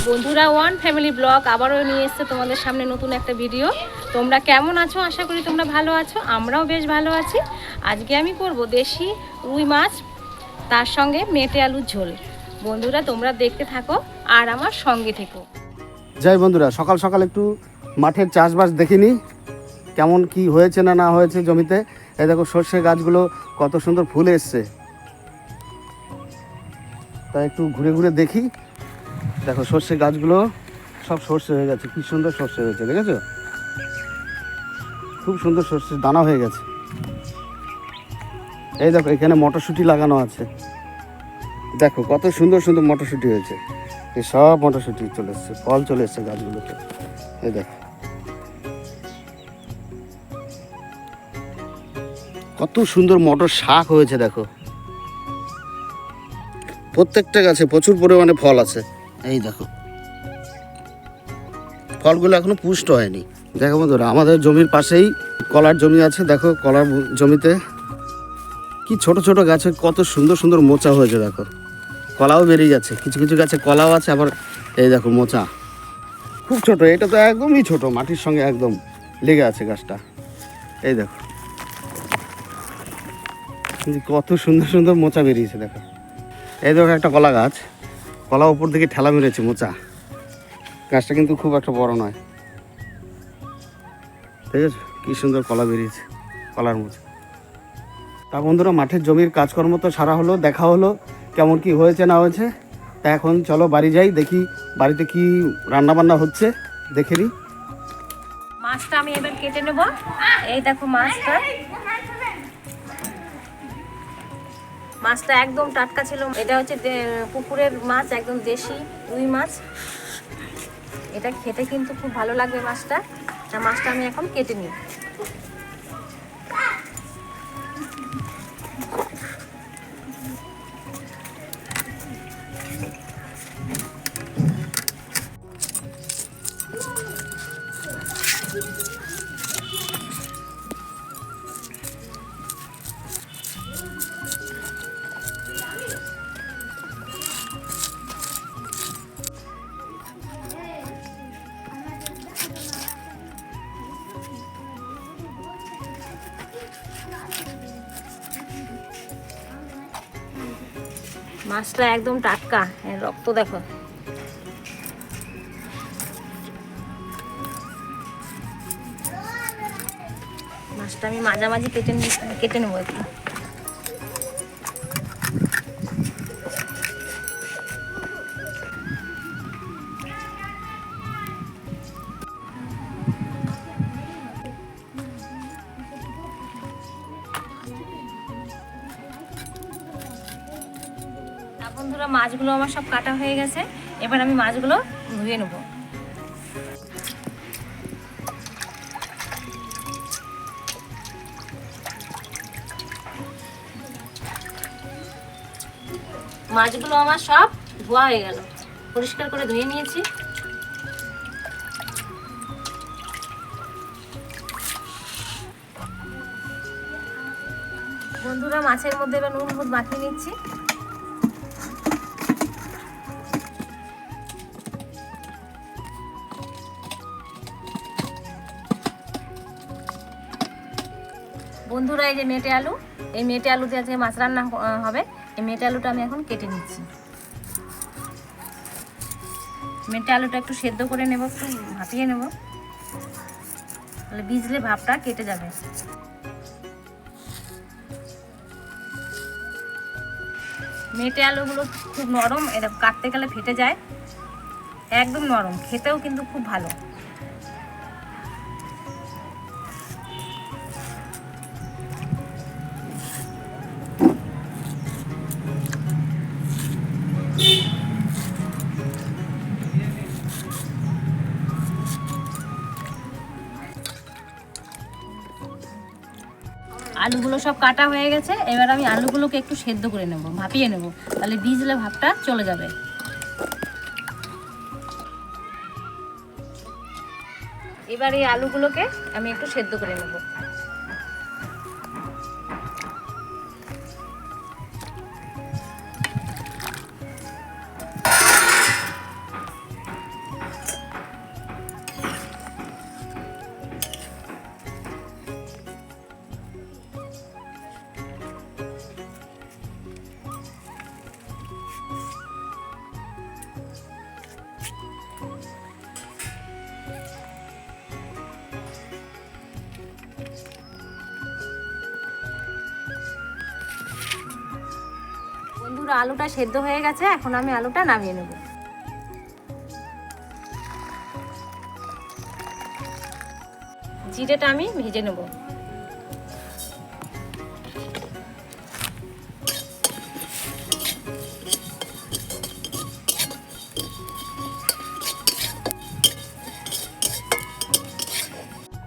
বন্ধুরা, one family blog আবারও নিয়ে এসছে তোমাদের সামনে নতুন একটা ভিডিও। তোমরা কেমন আছো? আশা করি তোমরা ভালো আছো, আমরাও বেশ ভালো আছি। আজকে আমি করব দেশি রুই মাছ, তার সঙ্গে মেটে আলুর ঝোল। বন্ধুরা, তোমরা দেখতে থাকো আর আমার সঙ্গে থেকো। যাই বন্ধুরা, সকাল সকাল একটু মাঠের চাষবাস দেখিনি, কেমন কি হয়েছে না না হয়েছে জমিতে। এই দেখো সর্ষে গাছগুলো কত সুন্দর ফুল এসছে, তাই একটু ঘুরে ঘুরে দেখি। দেখো সর্ষে গাছগুলো সব সর্ষে হয়ে গেছে, কি সুন্দর সর্ষে হয়েছে, দেখেছো? খুব সুন্দর সর্ষে দানা হয়ে গেছে। এই দেখো এখানে মটরশুঁটি লাগানো আছে, দেখো কত সুন্দর সুন্দর মটরশুঁটি হয়েছে। এই সব মটরশুঁটি চলে এসছে, ফল চলে এসছে গাছগুলোতে। এই দেখো কত সুন্দর মটর শাক হয়েছে, দেখো প্রত্যেকটা গাছে প্রচুর পরিমাণে ফল আছে। এই দেখো ফলগুলো এখনো পুষ্ট হয়নি। দেখো বন্ধুরা, আমাদের জমির পাশেই কলার জমি আছে, দেখো কলার জমিতে কি ছোট ছোট গাছে কত সুন্দর সুন্দর মোচা হয়েছে। দেখো কলাও বেরিয়ে যাচ্ছে, কিছু কিছু গাছে কলাও আছে, আবার এই দেখো মোচা খুব ছোট, এটা তো একদমই ছোট, মাটির সঙ্গে একদম লেগে আছে গাছটা। এই দেখো কত সুন্দর সুন্দর মোচা বেরিয়েছে। দেখো এই দেখো একটা কলা গাছ, কলা উপর দিকে ঠেলা মেরেছে মোচা। গাছটা কিন্তু খুব একটা বড় নয়, ঠিক আছে? কি সুন্দর কলা বেরিয়েছে, কলার মোচা। তা বন্ধুরা, মাঠের জমির কাজকর্ম তো সারা হলো, দেখা হলো কেমন কি হয়েছে না হয়েছে। তা এখন চলো বাড়ি যাই, দেখি বাড়িতে কি রান্না বান্না হচ্ছে, দেখে নিই। মাছটা আমি এবার কেটে নেব। এই দেখো মাছটা, মাছটা একদম টাটকা ছিল। এটা হচ্ছে পুকুরের মাছ, একদম দেশি রুই মাছ। এটা খেতে কিন্তু খুব ভালো লাগবে মাছটা। মাছটা আমি এখন কেটে নিই। মাছটা একদম টাটকা, রক্ত দেখো। মাছটা আমি মাঝামাঝি কেটে নেবো একটু। বন্ধুরা, মাছগুলো আমার সব কাটা হয়ে গেছে। এবার আমি মাছগুলো ধুয়ে নেব। মাছগুলো আমার সব ধোয়া হয়ে গেল, পরিষ্কার করে ধুয়ে নিয়েছি। বন্ধুরা, মাছের মধ্যে এবার নুন হলুদ মাখিয়ে নিচ্ছি। বন্ধুরা, এই যে মেটে আলু, এই মেটে আলুতে আজকে মাছ রান্না হবে। এই মেটে আলুটা আমি এখন কেটে নিচ্ছি। মেটে আলুটা একটু সেদ্ধ করে নেব, একটু ভাপিয়ে নেব, তাহলে ভিজলে ভাপটা কেটে যাবে। মেটে আলুগুলো খুব নরম, এরকম কাটতে গেলে ফেটে যায়, একদম নরম, খেতেও কিন্তু খুব ভালো। আলুগুলো সব কাটা হয়ে গেছে। এবার আমি আলুগুলোকে একটু সেদ্ধ করে নেব, ভাপিয়ে নেব, তাহলে ভিজলে ভাপটা চলে যাবে। এবার এই আলুগুলোকে আমি একটু সেদ্ধ করে নেব। পুরো আলুটা সেদ্ধ হয়ে গেছে, এখন আমি আলুটা নামিয়ে নেব। জিরেটা আমি ভেজে নেব।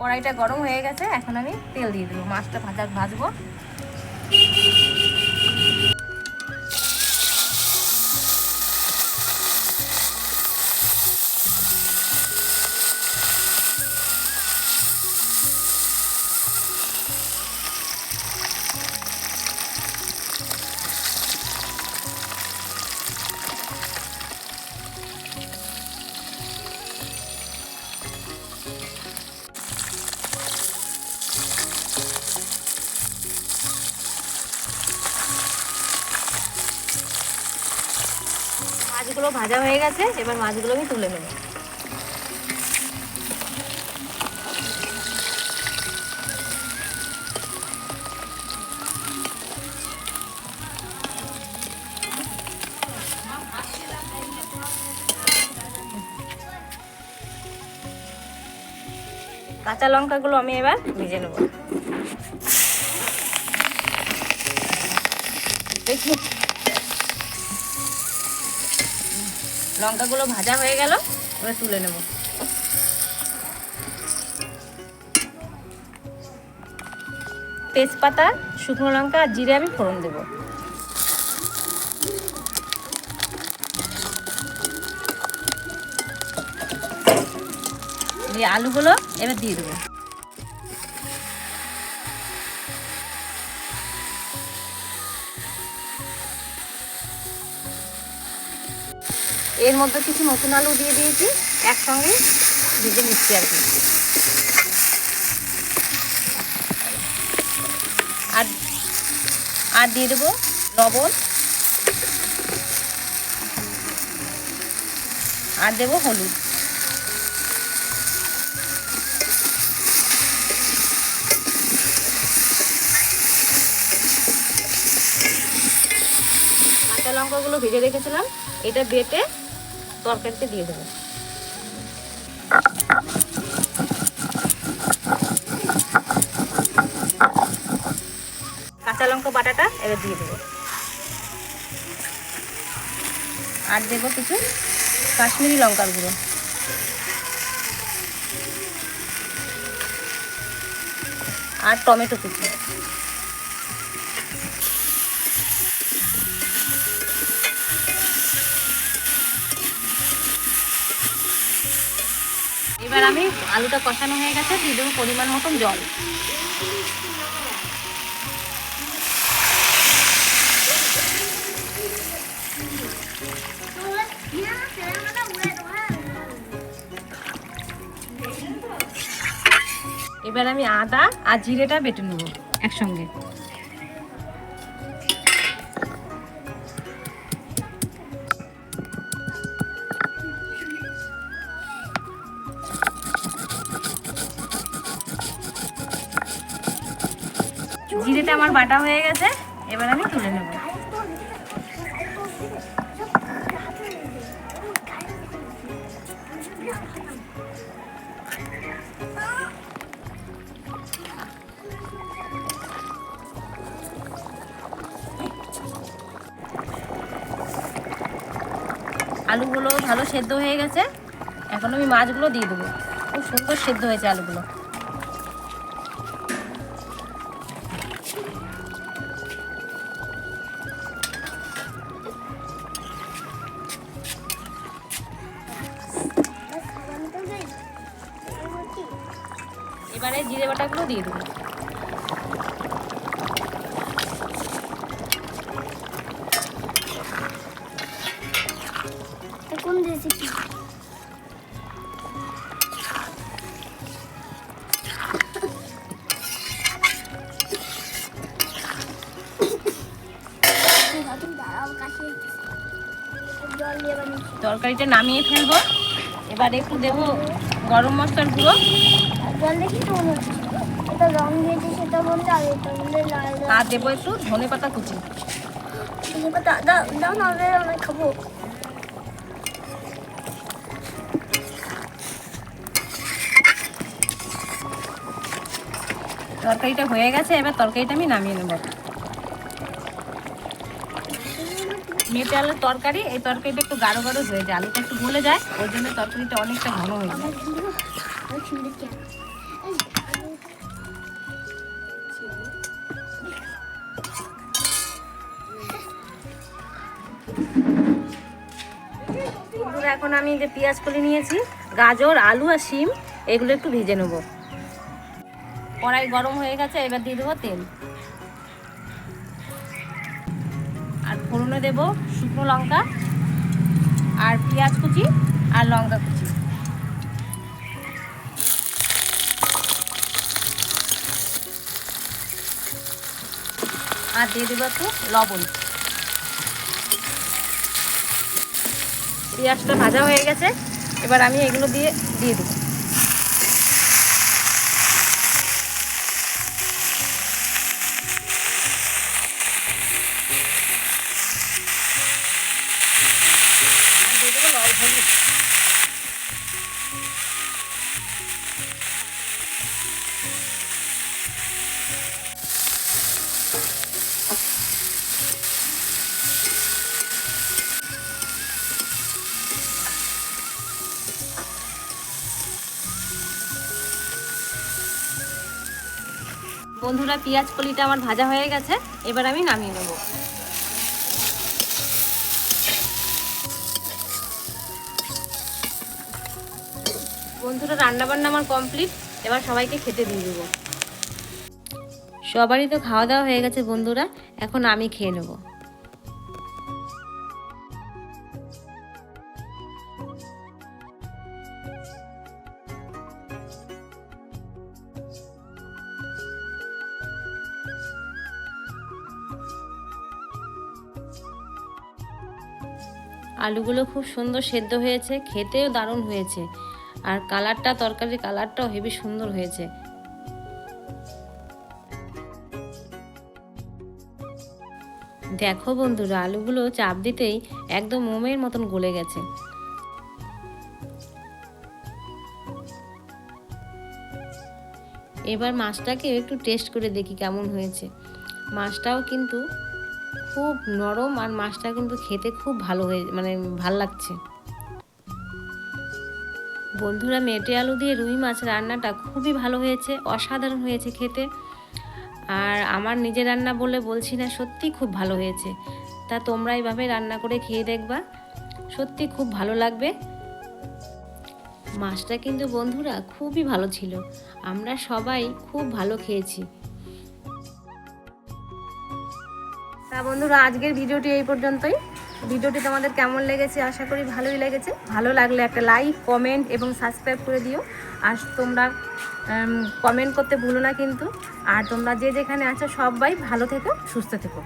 কড়াইটা গরম হয়ে গেছে, এখন আমি তেল দিয়ে দেবো, মাছটা ভাজবো। মাছগুলো ভাজা হয়ে গেছে, এবার মাছগুলো আমি তুলে নেব। কাঁচা লঙ্কাগুলো আমি এবার ভেজে নেব। দেখি লঙ্কাগুলো ভাজা হয়ে গেল, এবার তুলে নেব। তেজপাতা, শুকনো লঙ্কা আর জিরে আমি ফোড়ন দেব। দিয়ে আলুগুলো এবার দিয়ে দেবো। এর মধ্যে কিছু নতুন আলু দিয়ে দিয়েছি, একসঙ্গে ভেজে নিচ্ছি আর কি। আর দিয়ে দেবো লবণ, আর দেবো হলুদ। কাঁচা লঙ্কাগুলো ভেজে রেখেছিলাম, এটা বেটে তরকারিতে দিয়ে দেবো। কাঁচা লঙ্কা বাটাটা এবার দিয়ে দেবো। আর দেবো কিছু কাশ্মীরি লঙ্কার গুঁড়ো। আর টমেটো কুচি। এবার আমি আলুটা কষানো হয়ে গেছে, দিয়ে দেবো পরিমাণ মতন জল। এবার আমি আদা আর জিরেটা বেটে নেব একসঙ্গে। জিরেটা আমার বাটা হয়ে গেছে, এবার আমি তুলে নেব। আলুগুলো ভালো সেদ্ধ হয়ে গেছে, এখন আমি মাছগুলো দিয়ে দেবো। খুব সুন্দর সেদ্ধ হয়েছে আলুগুলো। এবারে জিরে বাটাগুলো দিয়ে দেবো। কোন রেসিপি? তরকারিটা নামিয়ে ফেলবো। এবার একটু দেবো গরম মশলার গুঁড়ো। জল দেখি তো মনে হচ্ছে এটা রং দিয়েছে সেটা বলতে, আর এটা বলতে লাল। আর দেবো একটু ধনেপাতা কুচি। দাও না, আমি খাবো। তরকারিটা হয়ে গেছে, এবার তরকারিটা আমি নামিয়ে নেব। মেটে আলুর তরকারি, এই তরকারিটা একটু গাঢ় গাঢ় হয়ে যায়, আলুটা একটু গলে যায়, ওই জন্য তরকারিটা অনেকটা ঘন হয়ে যায়। এখন আমি যে পেঁয়াজ কলি নিয়েছি, গাজর, আলু আর শিম, এগুলো একটু ভেজে নেব। কড়াই গরম হয়ে গেছে, এবার দিয়ে দেবো তেল। আর ফোড়নে দেব শুকনো লঙ্কা আর পেঁয়াজ কুচি আর লঙ্কা কুচি। আর দিয়ে দেবো একটু লবণ। পেঁয়াজটা ভাজা হয়ে গেছে, এবার আমি এগুলো দিয়ে দেবো। বন্ধুরা, পেঁয়াজ কলিটা আমার ভাজা হয়ে গেছে, এবার আমি নামিয়ে নেব। বন্ধুরা, রান্নাবান্না আমার কমপ্লিট, এবার সবাইকে খেতে দিয়ে দেবো। সবারই তো খাওয়া দাওয়া হয়ে গেছে বন্ধুরা, এখন আমি খেয়ে নেব। আলুগুলো খুব সুন্দর সেদ্ধ হয়েছে, খেতেও দারুণ হয়েছে, আর কালারটা, তরকারির কালারটাও হেবি সুন্দর হয়েছে। দেখো বন্ধুরা, আলুগুলো চাপ দিতেই একদম মোমের মতন গলে গেছে। এবার মাছটাকে একটু টেস্ট করে দেখি কেমন হয়েছে। মাছটাও কিন্তু খুব নরম, আর মাছটা কিন্তু খেতে খুব ভালো হয়ে, মানে ভাল লাগছে। বন্ধুরা, মেটে আলু দিয়ে রুই মাছ রান্নাটা খুবই ভালো হয়েছে, অসাধারণ হয়েছে খেতে। আর আমার নিজের রান্না বলে বলছি না, সত্যি খুব ভালো হয়েছে। তা তোমরা এইভাবে রান্না করে খেয়ে দেখবা, সত্যি খুব ভালো লাগবে। মাছটা কিন্তু বন্ধুরা খুবই ভালো ছিল, আমরা সবাই খুব ভালো খেয়েছি। তা বন্ধুরা, আজকের ভিডিওটি এই পর্যন্তই। ভিডিওটি তোমাদের কেমন লেগেছে আশা করি ভালোই লেগেছে। ভালো লাগলে একটা লাইক, কমেন্ট এবং সাবস্ক্রাইব করে দিও। আর তোমরা কমেন্ট করতে ভুলো না কিন্তু। আর তোমরা যে যেখানে আছো সবাই ভালো থেকো, সুস্থ থেকো।